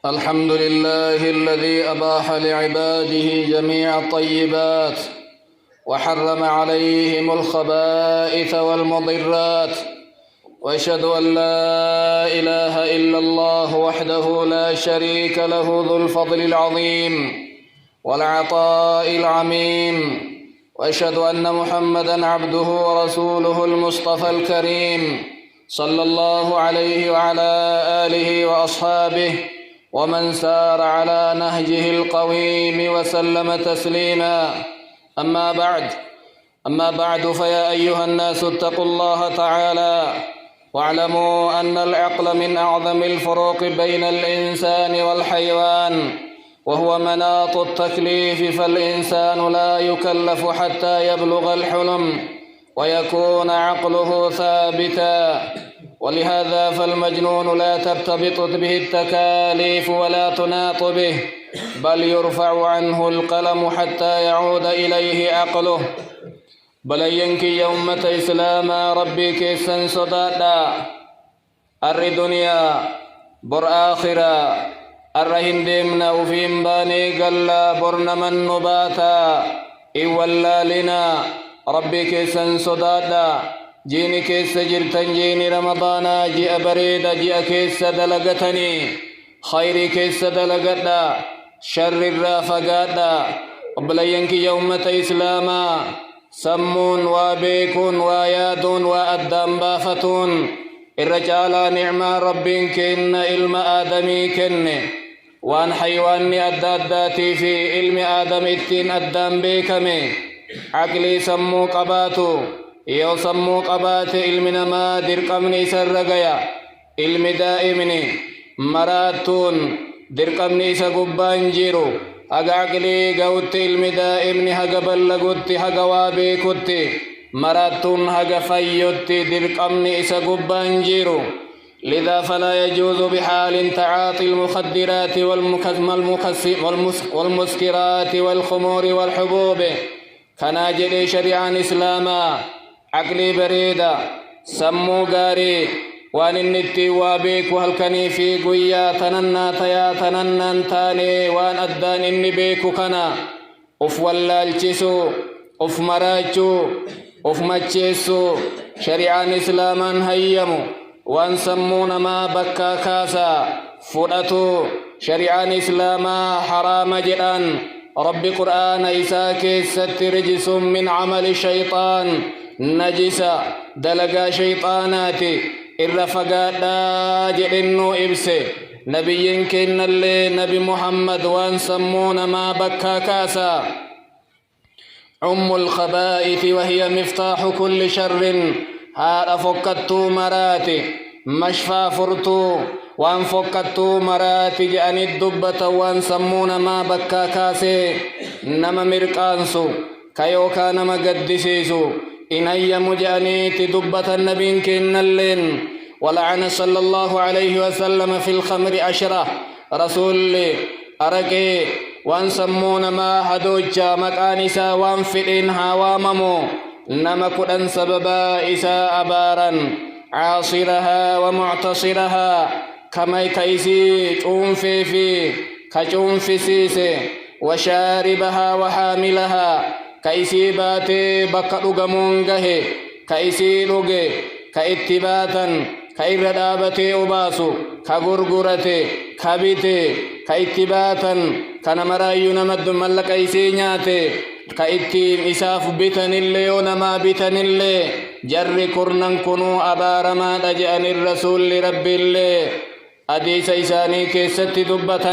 الحمد لله الذي أباح لعباده جميع الطيبات وحرم عليهم الخبائث والمضرات، وأشهد أن لا إله إلا الله وحده لا شريك له ذو الفضل العظيم والعطاء العميم، وأشهد أن محمدًا عبده ورسوله المصطفى الكريم صلى الله عليه وعلى آله وأصحابه ومن سار على نهجه القويم وسلم تسليما. أما بعد فيا أيها الناس اتقوا الله تعالى واعلموا أن العقل من أعظم الفروق بين الإنسان والحيوان، وهو مناط التكليف، فالإنسان لا يكلف حتى يبلغ الحلم ويكون عقله ثابتا، ولهذا فالمجنون لا ترتبط به التكاليف ولا تناط به، بل يرفع عنه القلم حتى يعود إليه عقله. بل ينكي يومة إسلاما ربي كيسن صدادا أر دنيا بر آخرة أر هندمنا وفيم باني قلا برنا من نباتا إولا لنا ربي كيسن صدادا جيني كيس جرتن جيني رمضانا جي أبريد جي كيس دلقتني خيري كيس دلقتا شر الرافقاتا. بل ينكي يومة إسلاما سمون وبيكون ويادون وأدام بافتون الرجال نعمة ربين كن علم آدمي كن وان حيواني أداداتي في علم آدم التين أدام بيكمي عقلي سمو قباتو يو سمو قبات علمنا ما درقمني سرقيا علم دائمني مراتون درقمني سقبان جيرو أقاقلي قوت علم دائمني هقا بلغوتي هقا وابيكوتي مراتون هقا فيوتي درقمني سقبان جيرو. لذا فلا يجوز بحال تعاطي المخدرات والمسكرات والخمور والحبوب كناجل شريعة إسلاما عقلي بريدة سمو غاري وان النتي وابيك وهلكني في قويا تننا تيا تننا تاني وان أدان إني بيكو كنا أف واللالجسو أف مراجو أف مجيسو شريعة إسلاما هيمو وان سمون ما بكا كاسا فرأتو شريعة إسلاما حرام جران رب قرآن إساكي ست رجس من عمل الشيطان نجسا دلقا شيطاناتي الرفقاء جلنو إبسي نبي كن اللي نبي محمد وان سمون ما بكا كاسا أم الخبائث وهي مفتاح كل شر هذا فكتو مراتي مشفى فرتو وان فكتو مراتي جأن الدبة وان سمون ما بكا كاسي نما مرقانسو كيوكا نما قدسيسو إن هي مجانيت دبة النبي كن اللين. ولعن صلى الله عليه وسلم في الخمر عشرة رسول أرقي وان سمون ما هدوجا مكانسا وان فئنها واممو نما كدن سببا إساء أبارا عاصرها ومعتصرها كما كيسي في كجون في سيسي وشاربها وحاملها كيسي باتي بكرو غمونغه كيسي لوغي كايتباتا كايردابتي أباسو كغرغرتي كبيتي كايتباتا كنمرايو نمد ملك ايسي نياتي كايتيم إساف بيتن اللي ونما بيتن اللي جر كرنن كنو أبارما دجأن الرسول لرب اللي أديس إساني كيست دبة.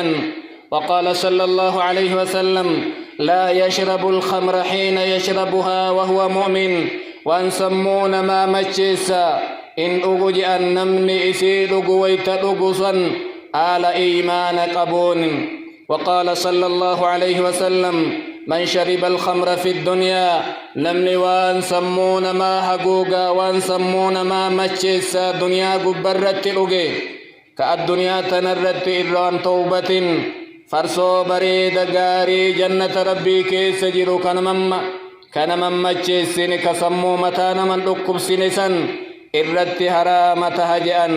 وقال صلى الله عليه وسلم لا يشرب الخمر حين يشربها وهو مؤمن وان سمون ما مجيسا إن أغجي أن نمني إسيد قويت أغصا آل إيمان قبون. وقال صلى الله عليه وسلم من شرب الخمر في الدنيا نمني وان سمون ما هقوقا وان سمون ما مجيسا دنيا قبرت أغي كالدنيا تنرت إران توبة فرسو بريد غاري جنة ربي كيس جيرو كنمم مجيسين كسمو متانا من ركب سنسا إرت هرامة هجأن.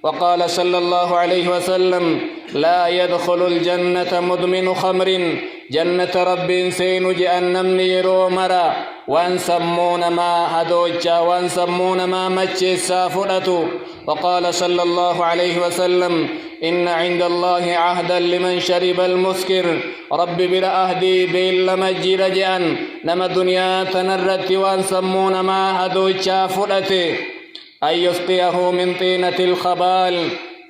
وقال صلى الله عليه وسلم لا يدخل الجنة مدمن خمر جنة رب سين جأنم نيرو مرا وان سمون ما هدوجا وان سمون ما مجيسا فرأتو. وقال صلى الله عليه وسلم إن عند الله عهدا لمن شرب المسكر رب بلا أهدي بلا مجير جأن نما دنيا تنرت وان سمون ما هدوجا فرأتي أن يسقيه من طينة الخبال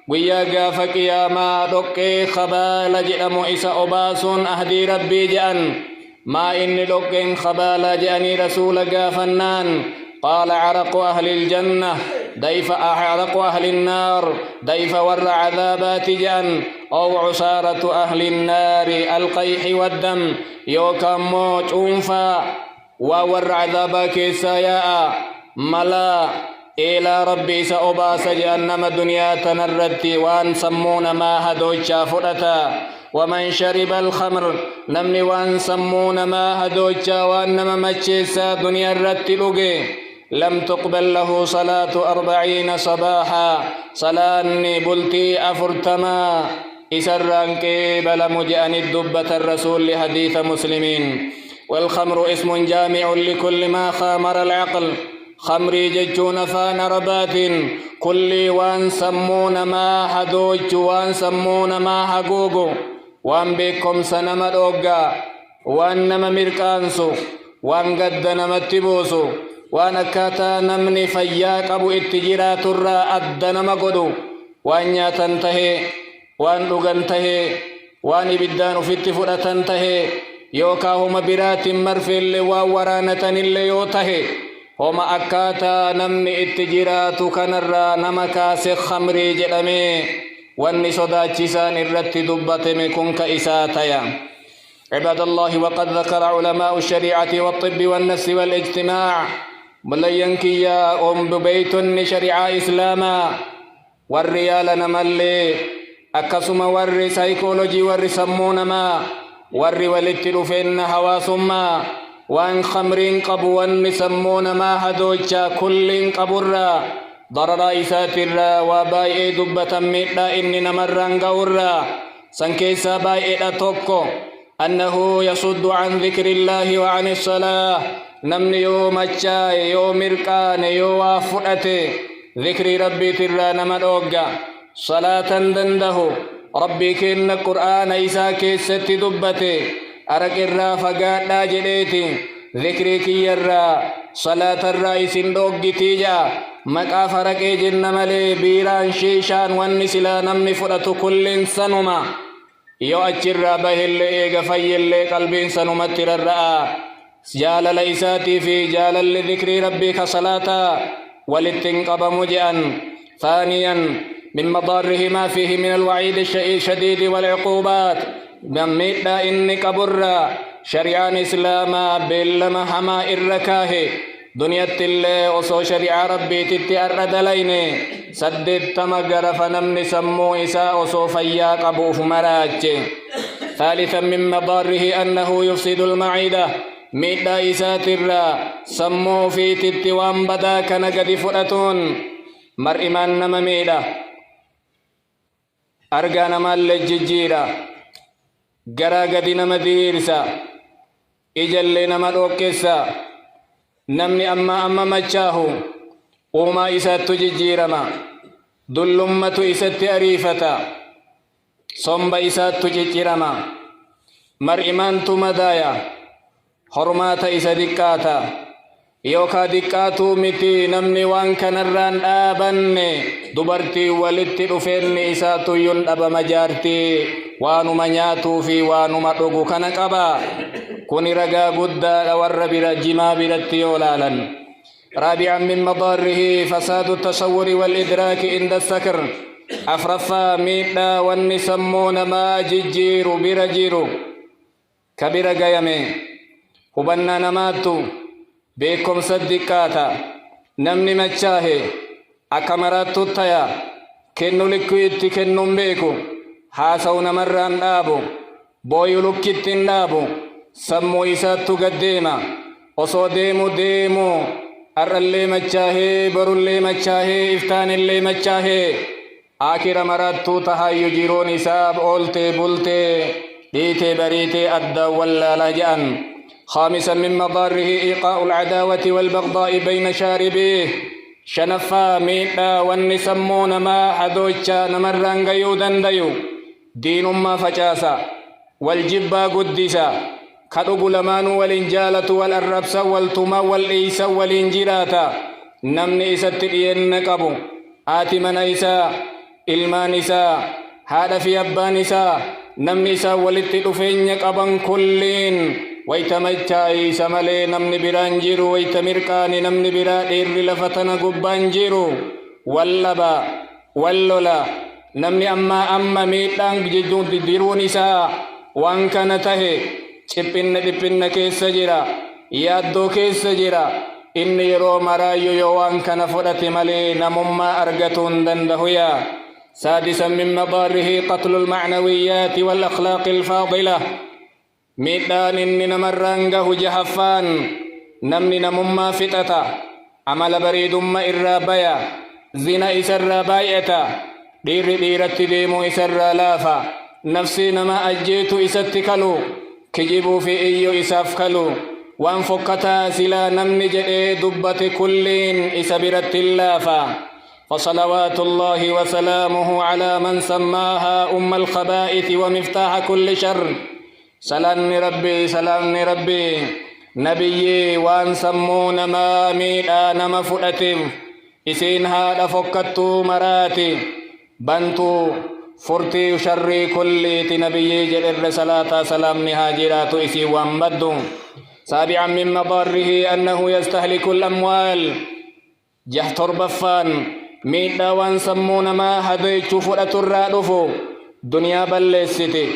ويا قافك يا ما دقي خبال جأم إسا أباسون أهدي ربي جأن ما إني دقين خبال جأني رسول قافنان قال عرق أهل الجنة ضيف عرق أهل النار ضيف ور عذابات جأن أو عصارة أهل النار القيح والدم يوكم موت أنفا وور عذابك سياء ملا إلى ربي سأباس جهنم الدنيا تنرت وان سمون ما هدوجا فرتا. ومن شرب الخمر نمني وان سمون ما هدوجا وانما مجيسا دنيا الرتلوغي لم تقبل له صلاة 40 صباحا صلاني بلتي أفرتما إسرانك بل مجأن الدبة الرسول لحديث مسلمين. والخمر اسم جامع لكل ما خامر العقل خمري ججون فان ربات كل وان سمون ما حدوج وان سمون ما حقوق وان بكم سنما دوغا وان نما مركانسو وان قد نما تبوسو وان اكاتا نمني فياك ابو اتجرات الرا اد نما قدو وان ياتنتهي وان لغنتهي وان بدان في التفرتنتهي يوكاهما برات مرفل وورانة اللي يوتهي وما أكاتا نمني اتجرات كنرا نمكاس خمري جلمي واني صداتشسان الرت دبتم كنك إساتيا. عباد الله وقد ذكر علماء الشريعة والطب والنفس والاجتماع ملينكي يا ببيت شريعة إسلاما والريال نملي أكسم ور سايكولوجي ور سمونما ور ولتلفين هواسما وان خمرين قبوا مسمون ما هدوجا كل قبرا ضرر إساترا وباي دبة ميتا إني نمران قورا سنكيسا باي توكو أنه يصد عن ذكر الله وعن الصلاة نمني يوم الشاي يوم مركان يوم فرأتي ذكر ربي ترى نمدوغا صلاة دنده ربي كن القرآن إسا كيست دبتي أرك الرافقات لا جليتي ذكرك يرى صلاة الرئيس دوغتي جا مكا فرق جن ملي بيران شيشان والنسلا نمني فرط كل سنما يو أجر به اللي إيغفي اللي قلب سنما ترى جال ليساتي في جال لذكر ربك صلاة ولتنقب مجئا. ثانيا من مضاره ما فيه من الوعيد الشديد والعقوبات بميتا إنك برا شريعان إسلاما بلما حما إركاه دنيا تلي وصو شريع ربي تتأرد ليني سدد تمغر فنمن سمو إساء وصو فياق أبوف مراج. ثالثا من مضاره أنه يفسد المعدة ميتا إساتر سمو في تتوان بدا كنقد فرأتون مرئمان نما ميدا أرغان مال الججيرة غرا غدي نما ديرسا إجل نما دوكسا نمني أما مچاهو وما إسات ججيرما دلمة إسات أريفتا صنب إسات ججيرما مرئمان تمدايا حرمات إسا دكاتا يوكا دكاتو متي نمني وان كنران آبن دبرتي ولدتي رفين إساتو يندب مجارتي وانو منياتو في وانو مدوغو كنقبا كوني رقا قدا وربرا جما برتي ولالا. رابعا من مضاره فساد التصور والإدراك عند السكر أفرفا ميتا والنسمون ما ججير برجير كبير قيمي هبنا نماتو بكم صدقاتا نمني مچاهي أكمرات تتايا كنو لكويت كنو بيكو حاسو نمران دابو بويو لكتن دابو سمو إساتو قديما وصو ديمو ديمو أر اللي مچاهي برو اللي مچاهي إفتان اللي مچاهي آخر مراتو تهايو جيرون إساب أولتي بولتي ديتي بريتي أدى ولا لجأن. خامسا من مضاره إيقاء العداوة والبغضاء بين شاربيه. شنفا ميتا والنسمون ما حدوچا نمران غيو دنديو دين ما فجاسا والجبا قدسا كدوغ لمان والإنجالة والأربس والتما والإيس والإنجراتا نمني إساترين نقبو آتمن إسا إلمان إسا هذا في أبان إسا نمني إسا ولتدفين يقبن كلين ويتمجا إيسا ملي نمني برانجيرو ويتمرقاني نمني برا دير لفتنا قبانجيرو واللبا واللولا نمني أما ميتان جدون ديرون إسا وان كان تهي چپن كيس جرا يادو كيس جرا إني يرو مرايو يوان كان فرط ملي نمما أرغتون دندهويا. سادسا من مضاره قتل المعنويات والأخلاق الفاضلة. ميدان إني نمرانغه جهفان نمني نمما فتتا عمل بريد ما إرابايا زنا إسر بايتا ديرت ديمو إسر لافا نفسي نما أجيت إستكلو كجيبو في إيو إسافكلو وانفقتا سلا نمني جئي دبت كلين إسبرت اللافا. فصلوات الله وسلامه على من سماها أم الخبائث ومفتاح كل شر. سلام ربي نبي وان سمون ما ميدا نما فؤتم إسين هذا فكتو مراتي بنتو فرتي شر كل نبي جل صلاة سلام نهاجرات إسي وامبدو. سابعا من مضاره أنه يستهلك الأموال. جهتر بفان ميدا وان سمون ما هديت فؤت الرادفو دنيا بلستي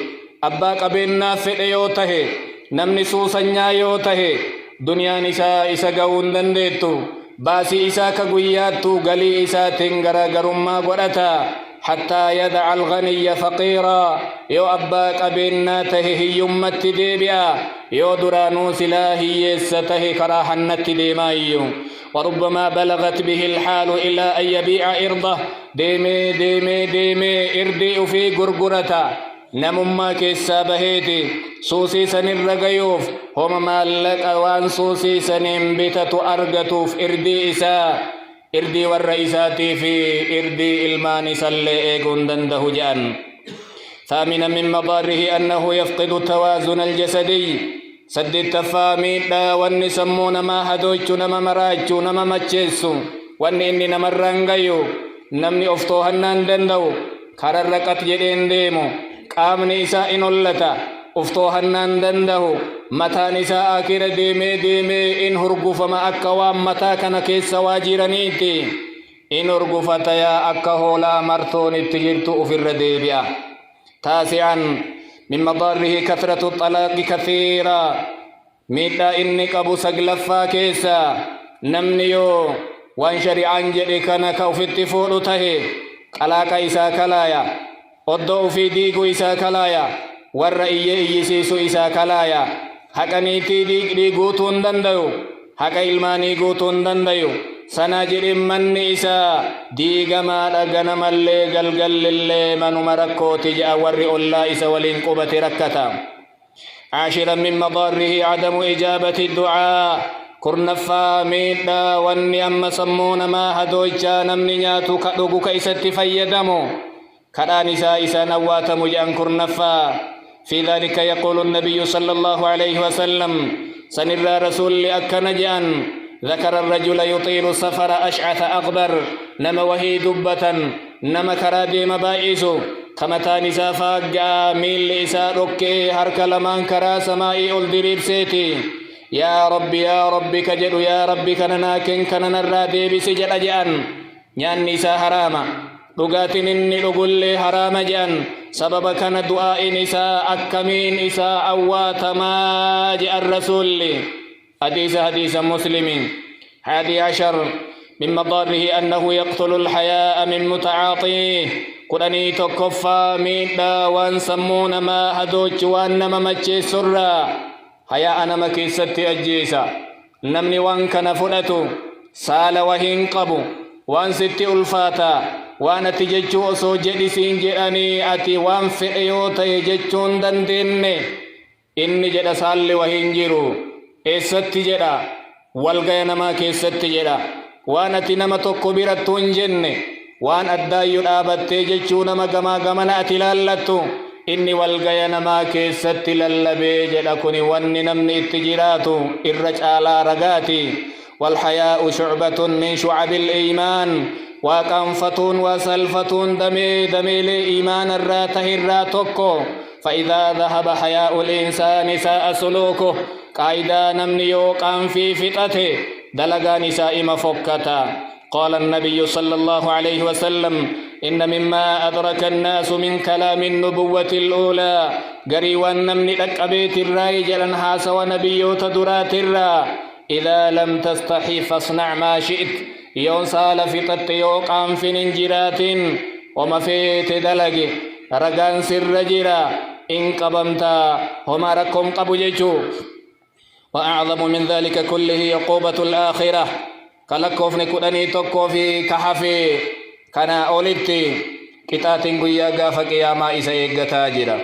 أبا قبينا فئ يوته نمني سوسنيا يوته دنيا نساء إسا قون دنديتو باسي إسا كقوياتو قلي إسا تنقر قرما قرأتا حتى يدع الغني فقيرا. يو أبا قبينا تهي يمت ديبيا يو درانو سلاهي يسته كراحنت ديمايو. وربما بلغت به الحال إلى أن يبيع إرضه ديمي إردي في قرقرتا نمما كيسا بهيتي سوسي سنين رقيوف هم مالك أوان سوسي سنين بيتتو أرقتوف إردي والرئيساتي في إردي إلماني سلي إيقون دنده جان. ثامنا من مضاره أنه يفقد التوازن الجسدي. سد التفاميد والنسمون ما هدوچو نما مراجو نما مچيسو واني نما رنغيو نمني أفتوهنان دندو كررقت جدين ديمو قامني إساء إنولتا أفتوهنان دندو متى نساء آكر ديمي إن هرقف ما أكوام متى كان كيس واجرانيتي إن هرقفت يا أكهولا مرتون التجرت أفر ديبيا. تاسعا من مضاره كثرة الطلاق كثيرا. ميتا إنك أبو سقلفا كيسا نمنيو وان شريعان جريكنا كوفت فولته قلاك إسا كلايا قدو في ديقو إسا كلايا والرئي إيسيسو إسا كلايا حقنيتي ديقوتون دنديو حق إلماني قوتون دنديو سناجر من إسا ديقما لغنم اللي قلقل اللي من مركو تجأ ورئ الله إسا والإنقوبة ركتا. عاشرا من مضاره عدم إجابة الدعاء. كرنفا ميدا واني أما سمون ما هدوجا نمني نياتو كدوغو كيست فيدمو كدا نساء إسا نوات مجأن كرنفا. في ذلك يقول النبي صلى الله عليه وسلم سنرى رسول أكن جأن ذكر الرجل يطيل السفر أشعث أغبر نما وهي دبة نما كرادي مبائسو كمتا نساء فاقا ميل إسا ركي هرك لمن كرا سمائي الدريب سيتي يا ربي كجد يا ربي كننا كن كننا الرادي بسجد أجأن نيان نساء حراما لغاتن إني لغل حرام جأن سبب كان دعاء نساء أكمين إساء أواتما جاء الرسول. حديث مسلمين. 11 من مضاره أنه يقتل الحياء من متعاطيه. قراني تكفى ميدا وانسمون ما هدوش وانما مجي سرا حياء نما كيست أجيسا نمني وانك نفلتو سال وهنقبو وان ست ألفاتا وانا تججو أسو جدسين جراني أتي وان فئيوتا يججون دندين إني جدا سالي وهنجرو إيست جدا والغاية نما كيست جدا وانا تنما تقبرتون جن وان أدايو الآبت تججو نما غما أتلالتو إني والغاية نما كيست للبي جدا كوني واني نمني اتجراتو الرجال رقاتي والحياء شعبة من شعب الإيمان وكنفتون وسلفتون دمي لإيمان الراته الراتوكو فإذا ذهب حياء الإنسان ساء سلوكه قايدا نمني يوقان في فتته دلقا نساء مفكتا قال النبي صلى الله عليه وسلم إن مما أدرك الناس من كلام النبوة الأولى قريوان نمني لك أبيت الراي جلن حاس ونبيو تدرات الرا إذا لم تستحي فاصنع ما شئت يون سال فتت يوقان في ننجرات وما فيت دلق رقان سر جرا إن قبمتا هما ركم قبججو وأعظم من ذلك كله عقوبة الآخرة كلكوف نكودني توكو في كحفي كنا أولدتي كتاتين قيا غافك يا ما إسا إيقتا جرا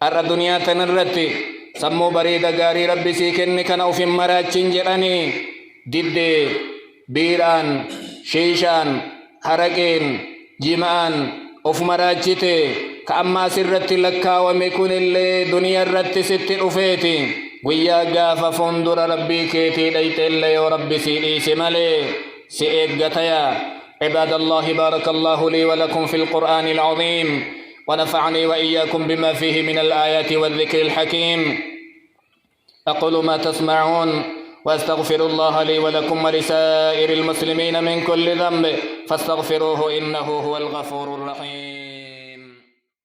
أرى الدنيا تنرتي سمو بريد غاري ربي سيكن كان أو في مراجين جراني ديدي بيران شيشان حرقين جيمان أوف مراجتي كأما سرت لكا ومكون اللي دنيا رت ست أفيتي ويا غافا فندر ربي كيتي ليت اللي وربي سيدي سمالي سيئقتيا عباد الله بارك الله لي ولكم في القرآن العظيم ونفعني وإياكم بما فيه من الآيات والذكر الحكيم أقول ما تسمعون واستغفر الله لي ولكم ولسائر المسلمين من كل ذنب فاستغفروه إنه هو الغفور الرحيم